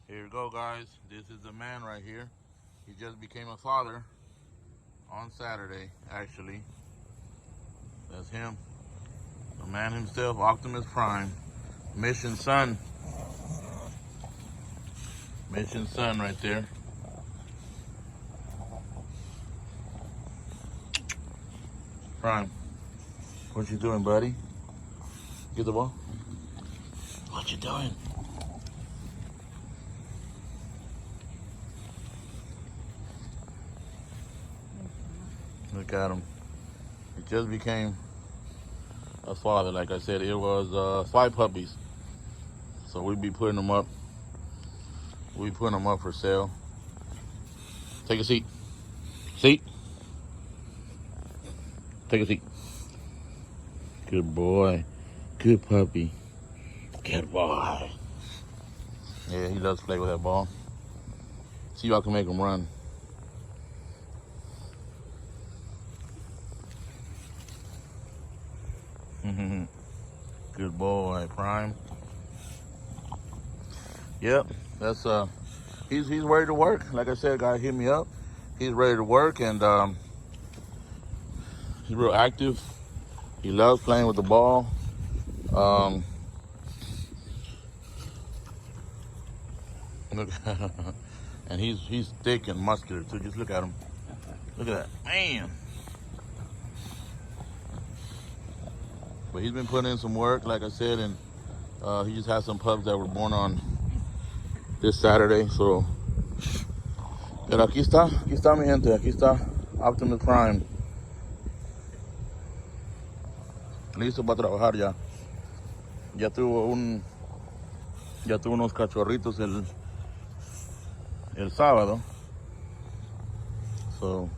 Here you go, guys. This is the man right here. He just became a father on Saturday, actually. That's him. The man himself, Optimus Prime. Mission Son. Mission Son right there. Prime. What you doing, buddy? Get the ball. What you doing? Look at him. He just became a father. Like I said, it was 5 puppies. So we'd be putting them up. We putting them up for sale. Take a seat. Seat. Take a seat. Good boy. Good puppy. Good boy. Yeah, he loves to play with that ball. See if I can make him run. Good boy, Prime. Yep, that's he's ready to work. Like I said, guy hit me up. He's ready to work, and he's real active. He loves playing with the ball. Look, and he's thick and muscular too. Just look at him. Look at that, man. But he's been putting in some work, like I said, and he just has some pups that were born on this Saturday. So, pero aquí está mi gente, aquí está Optimus Prime. Listo para trabajar ya. Ya tuvo unos cachorritos el sábado. So,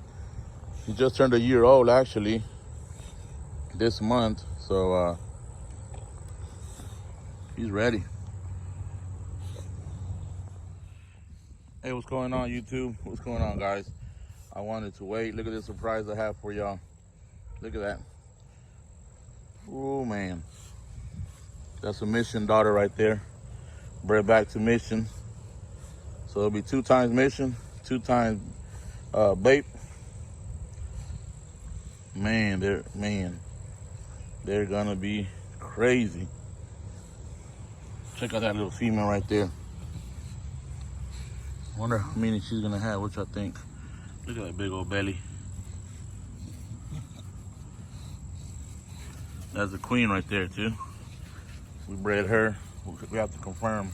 he just turned a year old actually this month. So he's ready. Hey, what's going on, YouTube? What's going on, guys? I wanted to wait. Look at this surprise I have for y'all. Look at that. Oh, man. That's a Mission daughter right there. Bred back to Mission. So it'll be 2 times Mission, 2 times Bape. Man, they're gonna be crazy. Check out that little female right there. Wonder how many she's gonna have, which I think. Look at that big old belly. That's a queen right there too. We bred her. We have to confirm.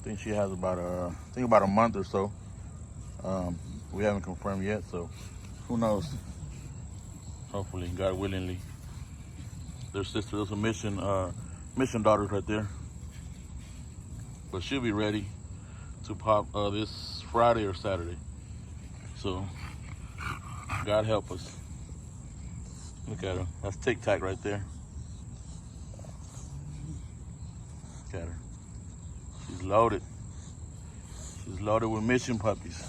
I think she has about a month or so. We haven't confirmed yet, so who knows? Hopefully, God willingly. Their sister, those are Mission daughters right there. But she'll be ready to pop this Friday or Saturday. So, God help us. Look at her. That's Tic Tac right there. Look at her. She's loaded. She's loaded with Mission puppies.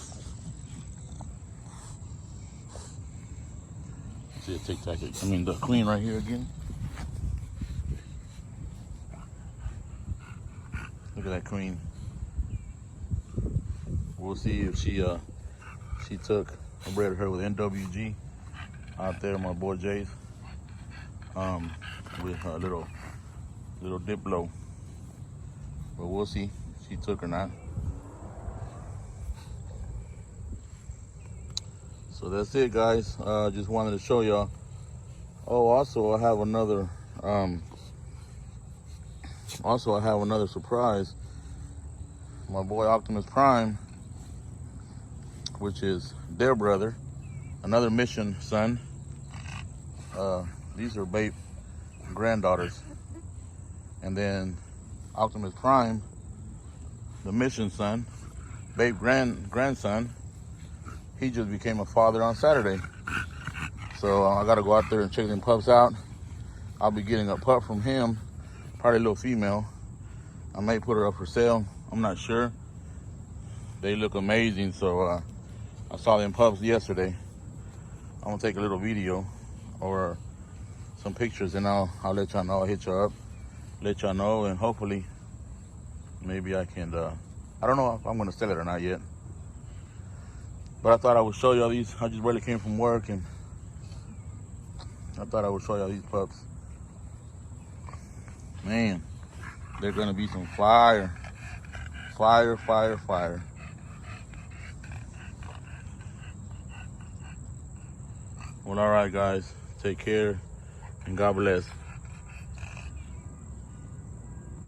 See a Tic Tac. I mean, the queen right here again. Look at that queen. We'll see if she took and bred her with NWG out there, my boy Jay's, with a little Diplo. But we'll see if she took or not. So that's it, guys. Just wanted to show y'all. Oh, also I have another surprise. My boy Optimus Prime, which is their brother, another Mission son. These are Bape granddaughters. And then Optimus Prime, the Mission son, Bape grandson, he just became a father on Saturday. So I gotta go out there and check them pups out. I'll be getting a pup from him, probably a little female. I may put her up for sale, I'm not sure. They look amazing, so I saw them pups yesterday. I'm gonna take a little video or some pictures, and I'll let y'all know. I'll hit y'all up, let y'all know, and hopefully maybe I can I don't know if I'm gonna sell it or not yet. But I thought I would show y'all these. I just barely came from work and I thought I would show y'all these pups. Man, they're gonna be some fire. Fire, fire, fire. Well, all right, guys. Take care and God bless.